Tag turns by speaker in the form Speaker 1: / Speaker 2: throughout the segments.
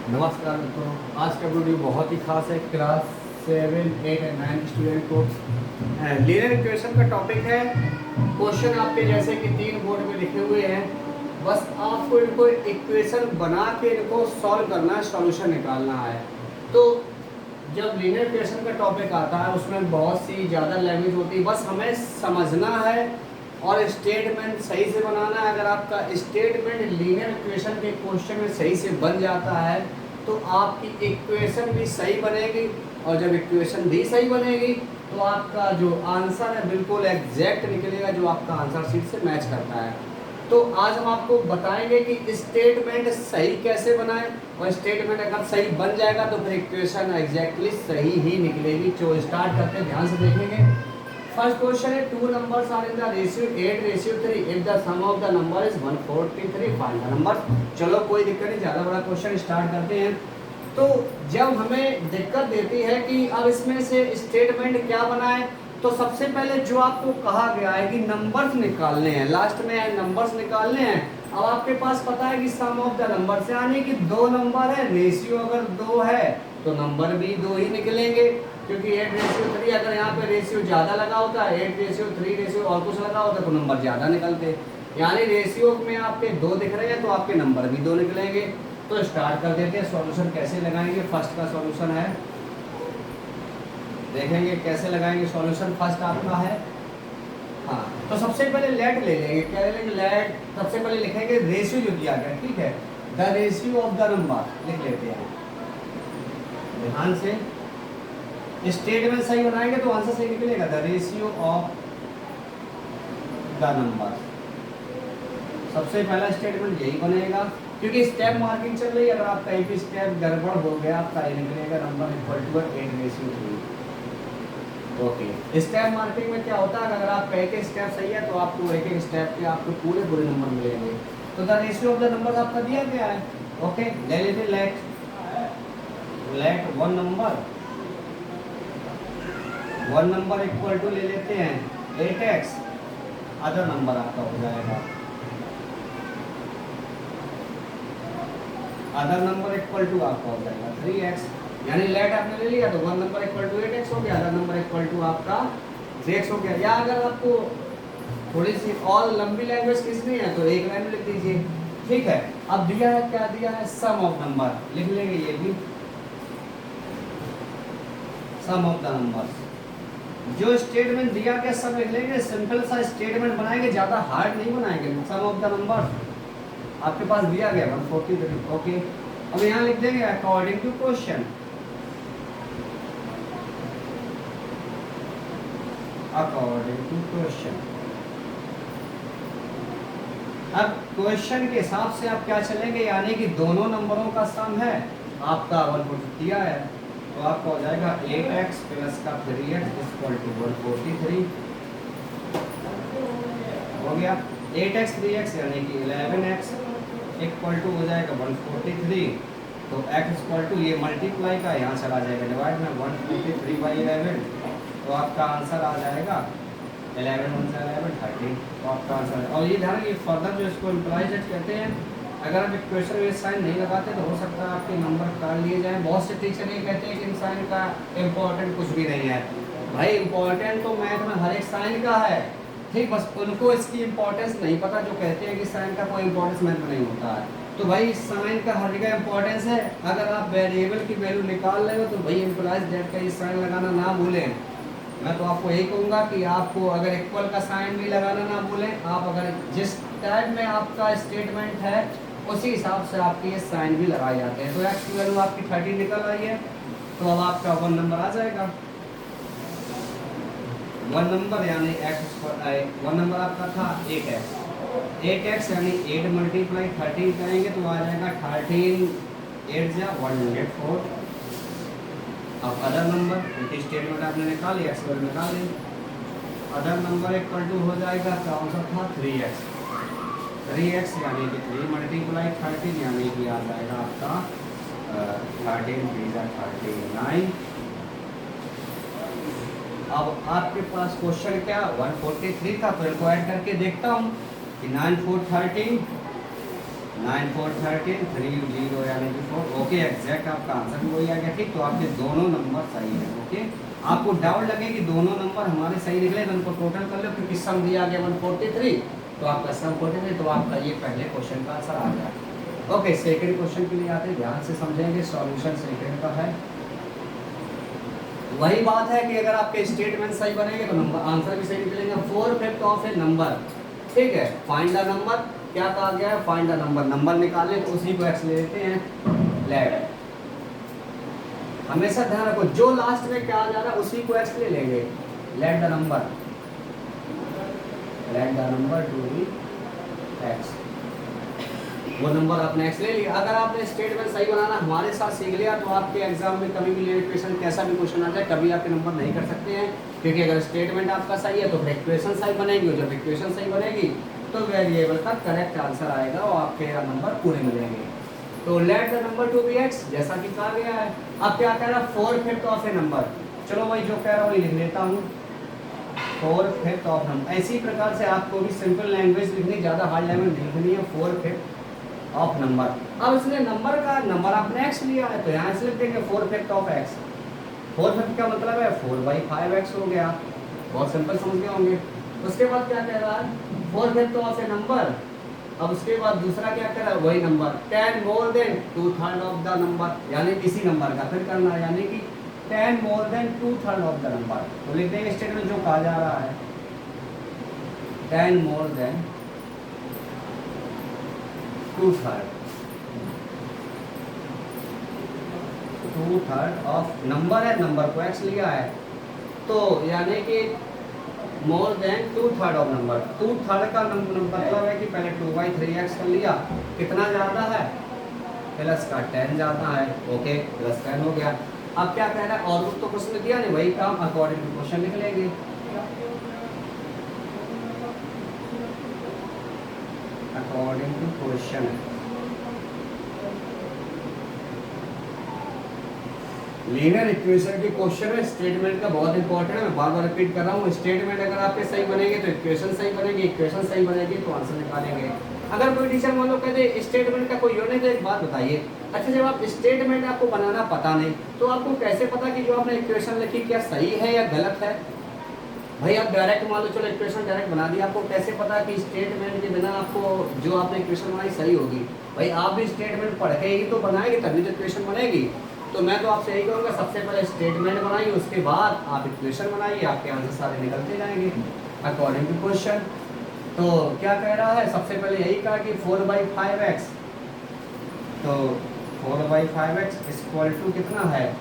Speaker 1: नमस्कार मित्रों, आज का वीडियो बहुत ही खास है। क्लास 7, 8 एंड 9 स्टूडेंट को लीनियर इक्वेशन का टॉपिक है। क्वेश्चन आपके जैसे कि 3 बोर्ड में लिखे हुए हैं, बस आपको इनको इक्वेशन बना के इनको सॉल्व करना है, सॉल्यूशन निकालना है। तो जब लीनियर इक्वेशन का टॉपिक आता है उसमें बहुत सी ज़्यादा लैंग्वेज होती है, बस हमें समझना है और स्टेटमेंट सही से बनाना है। अगर आपका स्टेटमेंट लीनियर इक्वेशन के क्वेश्चन में सही से बन जाता है तो आपकी इक्वेशन भी सही बनेगी, और जब इक्वेशन भी सही बनेगी तो आपका जो आंसर है बिल्कुल एग्जैक्ट निकलेगा, जो आपका आंसर शीट से मैच करता है। तो आज हम आपको बताएंगे कि स्टेटमेंट सही कैसे बनाएं, और स्टेटमेंट अगर सही बन जाएगा तो फिर इक्वेशन एग्जैक्टली सही ही निकलेगी। जो स्टार्ट करते हैं ध्यान से देखेंगे। फर्स्ट क्वेश्चन है, two numbers are in the ratio 8:3 if the sum of the number is 143, find the number. चलो कोई दिक्कत नहीं, ज़्यादा बड़ा क्वेश्चन स्टार्ट करते हैं। तो जब हमें दिक्कत देती है कि अब इसमें से स्टेटमेंट क्या बनाए, तो सबसे पहले जो आपको कहा गया है कि नंबर्स निकालने हैं, लास्ट में नंबर्स निकालने हैं। अब आपके पास पता है कि सम ऑफ द नंबर से, यानी कि 2 नंबर है, रेशियो अगर 2 है तो नंबर भी 2 ही निकलेंगे, क्योंकि 8:3। अगर यहाँ पे रेशियो ज़्यादा लगा होता है, 8:3 रेशियो और कुछ लगा होता तो नंबर ज़्यादा निकलते। यानी रेशियो में आपके 2 दिख रहे हैं तो आपके नंबर भी 2 निकलेंगे। तो स्टार्ट कर देते हैं, सॉल्यूशन कैसे लगाएंगे। फर्स्ट का सॉल्यूशन है, देखेंगे कैसे लगाएंगे सॉल्यूशन। फर्स्ट आपका है, हाँ, तो सबसे पहले लेट ले लेंगे। क्या ले लेंगे? लेट। सबसे पहले लिखेंगे रेशियो जो दिया गया, ठीक है, the ratio of the number लिख लेते हैं ध्यान से। स्टेटमेंट सही बनाएंगे तो आंसर सही निकलेगा, the ratio of the number. सबसे पहला स्टेटमेंट यही बनेगा, क्योंकि स्टेप मार्किंग चल रही है। अगर आप कहीं भी स्टेप गड़बड़ हो गया आपका ये निकलेगा number equal to 8:3। Okay, step marking में क्या होता है, अगर आप कहीं के स्टेप सही है तो आपको एक एक स्टेप के आपको पूरे पूरे नंबर मिलेंगे। तो the ratio of the number आपका दिया गया है। ओके, ले लेते let one number equal to ले लेते हैं 8x, अदर नंबर आपका हो जाएगा, अदर नंबर इक्वल टू आपका हो जाएगा 3x। यानी लेट आपने ले लिया तो 1 नंबर इक्वल टू 8x हो गया, अदर नंबर इक्वल टू आपका 3x हो गया। या अगर आपको थोड़ी सी और लंबी लैंग्वेज किसनी है तो एक लाइन लिख दीजिए, ठीक है। अब दिया है, क्या दिया है, सम ऑफ नंबर लिख लेंगे, ये भी सम ऑफ द नंबर। जो स्टेटमेंट दिया गया सब लिख लेंगे, सिंपल सा स्टेटमेंट बनाएंगे, ज्यादा हार्ड नहीं बनाएंगे। सम ऑफ द नंबर आपके पास दिया गया 143। ओके, अब यहाँ लिख देंगे according to question, according to question. अब क्वेश्चन के हिसाब से आप क्या चलेंगे, यानी कि दोनों नंबरों का सम है आपका 143 दिया है, तो आपका हो जाएगा 8x प्लस का 3x इक्वल टू 143 हो गया। 8x 3x यानी कि 11x इक्वल टू हो जाएगा 143। तो x इक्वल टू ये मल्टीप्लाई का यहाँ चला जाएगा डिवाइड में 143/11, तो आपका आंसर आ जाएगा 11 1 11 30। तो आपका आंसर, और ये ध्यान ये फर्दर जो इसको इम्प्लाइज कहते हैं, अगर आप इक्वेशन में साइन नहीं लगाते तो हो सकता है आपके नंबर काट लिए जाएं। बहुत से टीचर ये कहते हैं कि इन साइन का इम्पोर्टेंट कुछ भी नहीं है। भाई इम्पोर्टेंट तो मैथ में हर एक साइन का है, ठीक, बस उनको इसकी इम्पोर्टेंस नहीं पता, जो कहते हैं कि साइन का कोई इम्पोर्टेंस मैथ में नहीं होता है। तो भाई साइन का हर जगह इम्पोर्टेंस है। अगर आप वेरिएबल की वैल्यू निकाल रहे हो तो भाई इम्प्लाइज दैट का ये साइन लगाना ना भूलें। मैं तो आपको यही कहूँगा कि आपको अगर इक्वल का साइन भी लगाना ना भूलें। आप अगर जिस टाइप में आपका स्टेटमेंट है उसी हिसाब से आपके ये साइन भी लगाए जाते हैं। तो एक्स की वैल्यू आपकी 30 निकल आई है, तो अब आपका 1 नंबर आ जाएगा। 1 नंबर यानी एक्स, 1 नंबर आपका था 8x यानी 8 मल्टीप्लाई 13 करेंगे तो आ जाएगा 13 8 जा 104। अब अदर नंबर, क्योंकि स्टेटमेंट आपने निकाल लिया, एक्स वैल्यू निकाल ली, अदर नंबर इक्वल टू हो जाएगा कौन सा था 3x यानी कि 3 मल्टीप्लाई 13 यानी कि आ जाएगा आपका 13 3 जा 39। अब आपके पास क्वेश्चन क्या 143 था, तो इनको ऐड करके देखता हूँ कि 9 4 13 9 4 13 3 0 यानी कि 4। ओके, एग्जैक्ट आपका आंसर भी वही आ गया। ठीक, तो आपके दोनों नंबर सही है। ओके, आपको डाउट लगे कि दोनों नंबर हमारे सही निकले तो उनको टोटल कर लो, क्योंकि सम दिया गया 143, तो आपका सम 43, तो आपका ये पहले क्वेश्चन का आंसर आ गया। ओके, सेकंड क्वेश्चन के लिए आते हैं, ध्यान से समझेंगे। सॉल्यूशन सेकंड का है, वही बात है कि अगर आपके स्टेटमेंट सही बनेंगे तो नंबर आंसर भी सही निकलेंगे। 4/5 ऑफ ए नंबर, ठीक है। फाइंड द नंबर, क्या कहा गया है, फाइंड द नंबर, नंबर निकालने तो उसी को एक्स ले लेते हैं। लेट, हमेशा ध्यान रखो जो लास्ट में क्या आ जा रहा है उसी को एक्स ले लेंगे। Let the number, let the number to be x, वो नंबर आपने एक्स ले लिया। अगर आपने स्टेटमेंट सही बनाना हमारे साथ सीख लिया तो आपके एग्जाम में कभी भी इक्वेशन कैसा भी क्वेश्चन आ जाए कभी आपके नंबर नहीं कर सकते हैं, क्योंकि अगर स्टेटमेंट आपका सही है तो फिर इक्वेशन सही बनेगी, और जब इक्वेशन सही बनेगी तो वेरिएबल का करेक्ट आंसर आएगा और आपके नंबर पूरे मिलेंगे। तो let the number to be x, जैसा कि कहा गया है। अब क्या कह रहा है, 4/5 ऑफ ए नंबर, चलो भाई जो कह रहा हूँ लिख लेता हूँ, 4/5 ऑफ नंबर। इसी प्रकार से आपको भी सिंपल लैंग्वेज लिखनी, ज़्यादा हार्ड लैंग्वेज लिखनी है। 4/5 ऑफ नंबर, अब इसने नंबर आपने एक्स लिया है तो यहाँ से लिख देंगे 4/5 ऑफ एक्स। 4/5 का मतलब है 4/5x हो गया, बहुत सिंपल समझ गए होंगे। उसके बाद क्या कह रहा है, 4/5 ऑफ ए नंबर। अब उसके बाद दूसरा क्या कह रहा है, वही number 10 more than 2/3 of the number, यानी इसी नंबर का फिर करना, यानी कि 10 more than 2/3 of the number. तो लिखते हैं स्टेटमेंट जो कहा जा रहा है, 10 मोर देन 2/3 ऑफ नंबर है, नंबर को एक्स लिया है, तो यानी कि मोर देन 2/3 ऑफ नंबर। 2/3 का मतलब है कि पहले 2/3x कर लिया, कितना ज़्यादा है, प्लस का 10 ज़्यादा है। ओके, प्लस 10 हो गया। अब क्या कह रहा है, और तो कुछ नहीं दिया नहीं, वही काम अकॉर्डिंग टू क्वेश्चन लिख लेंगे। According to question, linear equation के क्वेश्चन में स्टेटमेंट का बहुत इंपॉर्टेंट है, मैं बार बार रिपीट कर रहा हूँ। स्टेटमेंट अगर आपके सही बनेंगे तो इक्वेशन सही बनेगी, इक्वेशन सही बनेगी तो आंसर निकालेंगे। अगर कोई टीचर मान लो कहते स्टेटमेंट का कोई यूनिट है, एक बात बताइए, अच्छा जब आप स्टेटमेंट आपको बनाना पता नहीं तो आपको कैसे पता कि जो आपने इक्वेशन लिखी क्या सही है या गलत है? भाई आप डायरेक्ट मान लो, चलो इक्वेशन डायरेक्ट बना दी, आपको कैसे पता कि स्टेटमेंट के बिना आपको जो आपने इक्वेशन बनाई सही होगी? भाई आप भी स्टेटमेंट पढ़ के ही तो बनाएंगे तभी तो इक्वेशन बनेगी। तो मैं तो आपसे यही कहूँगा, सबसे पहले स्टेटमेंट बनाइए, उसके बाद आप इक्वेशन बनाइए, आपके आंसर सारे निकलते जाएंगे अकॉर्डिंग टू क्वेश्चन। तो क्या कह रहा है, सबसे पहले यही कहा कि 4/5x, तो 4/5x इक्वल टू कितना है,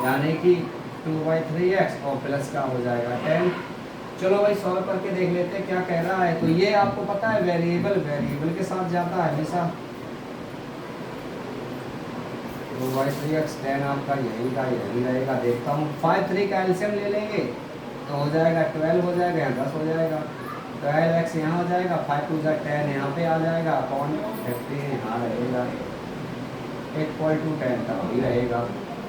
Speaker 1: यानी कि 2/3x और प्लस का हो जाएगा 10। चलो भाई सॉल्व करके देख लेते हैं क्या कह रहा है। तो ये आपको पता है वेरिएबल के साथ जाता है हमेशा, 2/3x 10 आपका यही रहेगा। देखता हूँ 5 3 का एलसीएम ले लेंगे तो हो जाएगा 12 हो जाएगा, यहाँ 10 हो जाएगा, 12x यहाँ हो जाएगा, 5 2 10 यहाँ पे आ जाएगा, अपॉन 15 यहाँ रहेगा, इक्वल टू 10 का वही रहेगा।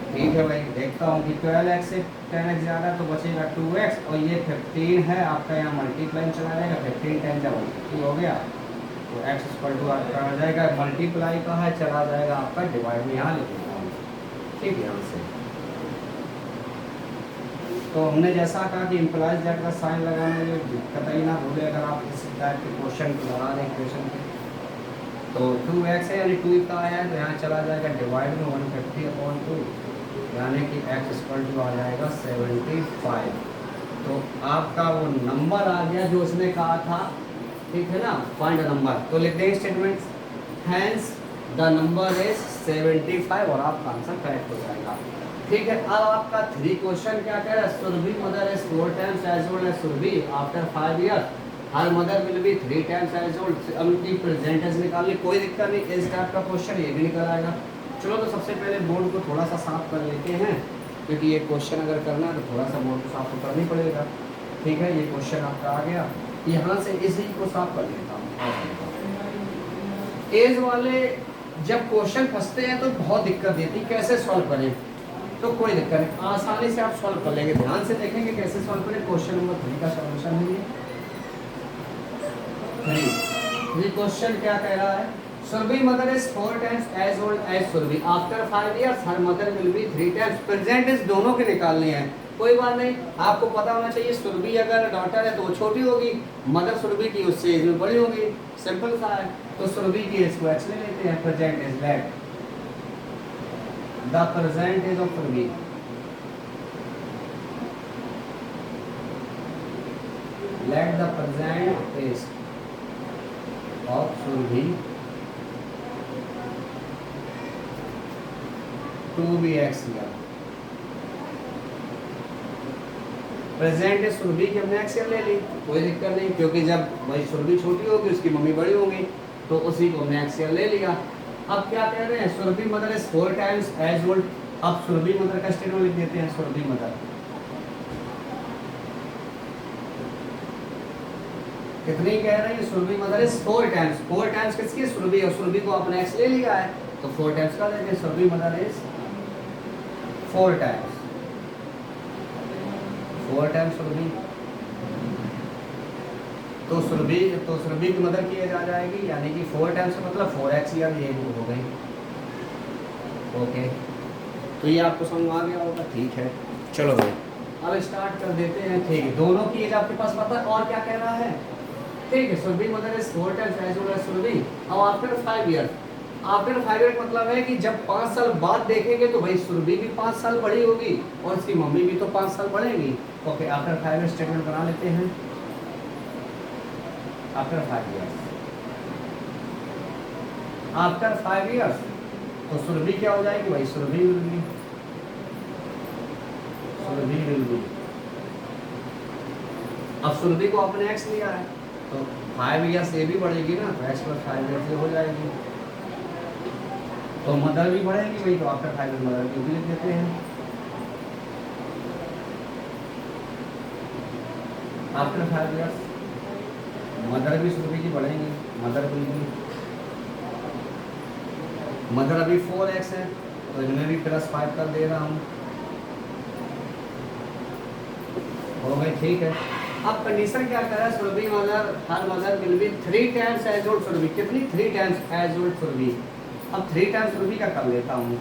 Speaker 1: ठीक है भाई, देखता हूँ कि 12x से 10x ज़्यादा तो बचेगा 2x, और ये 15 है आपका, यहाँ मल्टीप्लाई चला जाएगा, 15 10 जब 150 हो गया तो x इक्वल टू आपका आ जाएगा, मल्टीप्लाई का है चला जाएगा आपका डिवाइड में, यहाँ लिख देता हूँ। ठीक है, यहाँ से तो हमने जैसा कहा कि इम्प्लाइज दैट का साइन लगाने में दिक्कत ही ना भूले, अगर आप इस टाइप के क्वेश्चन को लगा रहे इक्वेशन के। तो 2x है यानी 2 का आया है तो यहाँ चला जाएगा डिवाइड में 150/2, यानी कि x इक्वल टू आ जाएगा 75। तो आपका वो नंबर आ गया जो उसने कहा था, ठीक है ना, फाइंड द नंबर। तो लिख देंगे statement, hence the number is 75 और आपका आंसर करेक्ट हो जाएगा। ठीक है, अब आपका 3 क्वेश्चन क्या कह रहा है, Surabhi mother is 4 times as old as Surabhi after 5 years, her mother will be 3 times as old। अब उनकी प्रेजेंटेंस निकालनी, कोई दिक्कत नहीं, इस टाइप का क्वेश्चन ये भी निकल आएगा। चलो तो सबसे पहले बोर्ड को थोड़ा सा साफ कर लेते हैं, क्योंकि ये क्वेश्चन अगर करना है तो थोड़ा सा बोर्ड को साफ तो करना ही पड़ेगा। ठीक है, ये क्वेश्चन आपका आ गया, यहाँ से इसी को साफ कर लेता हूँ। एज वाले जब क्वेश्चन फंसते हैं तो बहुत दिक्कत देती, कैसे सॉल्व करें, तो कोई दिक्कत नहीं, आसानी से आप सॉल्व कर लेंगे। ध्यान से देखेंगे कैसे सॉल्व करें। क्वेश्चन नंबर 3 का सॉल्यूशन है ये 3। ये क्वेश्चन क्या कह रहा है? Surabhi mother is 4 times as old as Surabhi after 5 years her mother will be 3 times. Present is दोनों के निकालने हैं, कोई बात नहीं, आपको पता होना चाहिए सुरभि अगर डॉटर है तो वो छोटी होगी, मदर सुरभि की उससे एज में बड़ी होगी, सिंपल सा है। तो सुरभि की एज को एक्स ले लेते हैं। Present is let the present age of Surabhi, let the present is of Surabhi to be x लिया। प्रेजेंट है सुरभि की हमने एक्स ले ली, कोई दिक्कत नहीं, क्योंकि जब भाई सुरभि छोटी होगी उसकी मम्मी बड़ी होगी, तो उसी को हमने एक्स ले लिया। अब क्या कह रहे हैं? Surabhi mother is 4 times as old. अब सुरभि मदर का स्टेटमेंट लिख देते हैं। सुरभि मदर कितनी कह रहे हैं? Surabhi mother is 4 times. 4 times किसकी? सुरभि, और सुरभि को आपने एक्स ले लिया है तो 4 टाइम्स का लेते हैं। Surabhi mother is 4 times, 4 times Surabhi. तो सुरभि की मदर की एज आ जाएगी, यानी कि 4 टाइम्स का मतलब 4x या ये हो गई। ओके, तो ये आपको समझ में आ गया होगा, ठीक है। चलो भाई अब स्टार्ट कर देते हैं। ठीक है, दोनों की एज आपके पास पता है। और क्या कह रहा है? ठीक है, Surabhi mother is 4 times as old as Surabhi. अब आफ्टर 5 ईयर, आफ्टर 5 ईयर मतलब है कि जब 5 साल बाद देखेंगे तो भाई सुरभि भी 5 साल बड़ी होगी और उसकी मम्मी भी तो 5 साल बढ़ेगी। ओके, आफ्टर 5 ईयर स्टेटमेंट बना लेते हैं। आफ्टर 5 ईयर्स, आफ्टर 5 ईयर्स तो सुरभि क्या हो जाएगी भाई? Surabhi will be, Surabhi will be. अब सुरभि को आपने एक्स लिया है तो 5 ईयर्स ये भी बढ़ेगी ना, तो एक्स प्लस 5 ईयर्स हो जाएगी। तो मदर भी बढ़ेगी भाई, तो आफ्टर 5 ईयर मदर की भी लिख देते हैं। आफ्टर 5 ईयर्स मदर भी सुरभि की बढ़ेंगी, मदर भी मदर अभी 4x है तो इनमें भी +5 कर दे रहा हूँ, हो गई, ठीक है। अब कंडीशन क्या कर रहा है? Surabhi mother, her mother will be 3 times as old Surabhi. कितनी? 3 टाइम्स एज ओल्ड सुरभि। अब 3 टाइम्स सुरभि का कर लेता हूँ,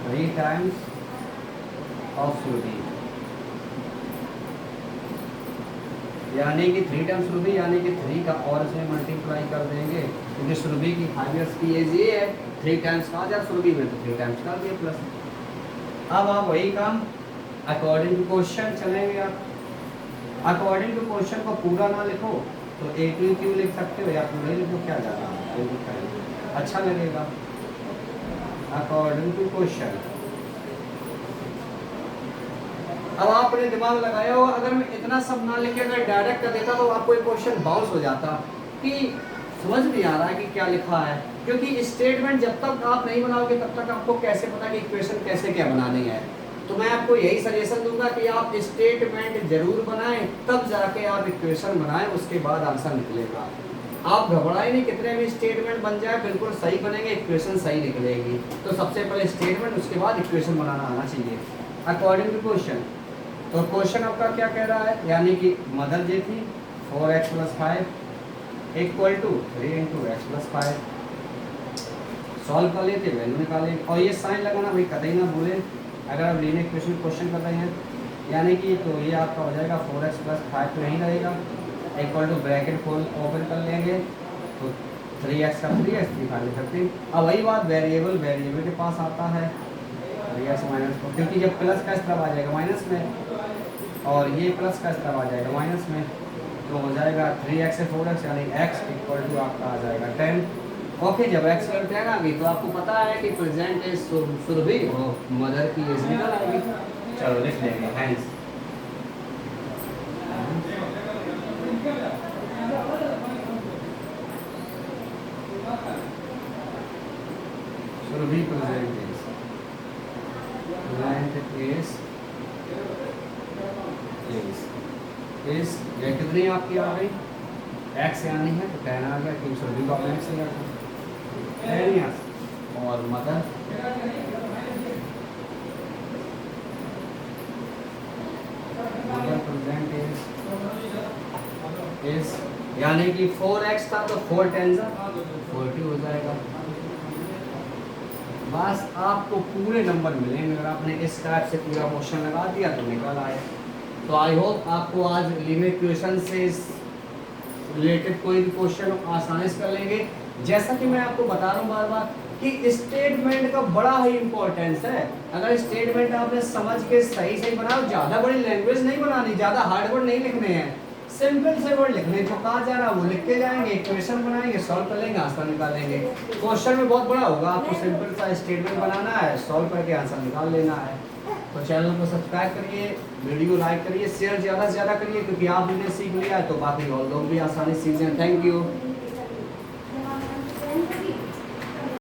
Speaker 1: 3 टाइम्स ऑफ सुरभि, यानी कि 3 टाइम्स सुरभि, यानी कि 3 का और इसमें मल्टीप्लाई कर देंगे, क्योंकि सुरभि की 5 ईयर्स की एज ये है। 3 टाइम्स का आ जाए सुरभि में तो 3 टाइम्स कर दिए प्लस। अब आप वही काम अकॉर्डिंग टू क्वेश्चन चलेंगे। आप अकॉर्डिंग टू क्वेश्चन को पूरा ना लिखो तो A2 लिख सकते हो या पूरा ही लिखो, क्या जाना है, अच्छा लगेगा। अकॉर्डिंग टू क्वेश्चन, अब आपने दिमाग लगाया हो, अगर मैं इतना सब ना लिखे अगर डायरेक्ट कर देता तो आपको एक क्वेश्चन बाउंस हो जाता कि समझ नहीं आ रहा है कि क्या लिखा है, क्योंकि स्टेटमेंट जब तक आप नहीं बनाओगे तब तक आपको कैसे पता कि इक्वेशन कैसे क्या बनानी है। तो मैं आपको यही सजेशन दूंगा कि आप स्टेटमेंट जरूर बनाएं, तब जाके आप इक्वेशन बनाएं, उसके बाद आंसर निकलेगा। आप घबराए नहीं, कितने भी स्टेटमेंट बन जाए बिल्कुल सही बनेंगे, इक्वेशन सही निकलेगी। तो सबसे पहले स्टेटमेंट, उसके बाद इक्वेशन बनाना आना चाहिए अकॉर्डिंग टू क्वेश्चन। तो क्वेश्चन आपका क्या कह रहा है? यानी कि मदर जे थी 4x + 5 equal to 3 × x + 5। Solve कर लेते, वैल्यू निकालें, और ये साइन लगाना भाई कतई ना भूलें अगर आप लीनियर इक्वेशन क्वेश्चन कर रहे हैं। यानी कि तो ये आपका हो जाएगा 4x + 5 तो यहीं रहेगा, इक्वल टू ब्रैकेट खोल ओपन कर लेंगे तो 3x का 3x 3 लिख सकते हैं। अब वही बात वेरिएबल के पास आता है, 3x - क्योंकि जब प्लस का इस तरफ आ जाएगा माइनस में और ये प्लस का इस तरफ आ जाएगा माइनस में, तो हो जाएगा 3x से 4x, यानी x इक्वल टू आपका आ जाएगा 10। ओके, जब x इक्वल 10 आ गई तो आपको पता है कि प्रेजेंट इज सुरभि और मदर की एज निकल आएगी। चलो लिख लेंगे हैंस सुरभि प्रेजेंट इज ये कितनी आपकी आ गई? x यानी है तो 10 आ गया, क्योंकि सुरभि को आपने x लिया था 10 years, और मदर प्रेजेंट इज यानी कि 4x था तो 4 10 40 हो जाएगा। बस आपको पूरे नंबर मिलेंगे अगर आपने इस टाइप से पूरा क्वेश्चन लगा दिया तो निकल आए। तो आई होप आपको आज लीनियर इक्वेशन से रिलेटेड कोई भी क्वेश्चन आसानी से कर लेंगे। जैसा कि मैं आपको बता रहा हूँ बार बार कि स्टेटमेंट का बड़ा ही इंपॉर्टेंस है। अगर स्टेटमेंट आपने समझ के सही सही बनाओ, ज़्यादा बड़ी लैंग्वेज नहीं बनानी, ज़्यादा हार्ड वर्ड नहीं लिखने हैं, सिंपल से वर्ड लिखने। जो कहा जा रहा है वो लिख के जाएंगे, इक्वेशन बनाएंगे, सॉल्व कर लेंगे, आंसर निकालेंगे। क्वेश्चन में बहुत बड़ा होगा, आपको सिंपल सा स्टेटमेंट बनाना है, सॉल्व करके आंसर निकाल लेना है। तो चैनल को सब्सक्राइब करिए, वीडियो लाइक करिए, शेयर ज़्यादा से ज़्यादा करिए, क्योंकि आपने सीख लिया है तो बाकी और लोग भी आसानी से सीख जाएं। Thank you.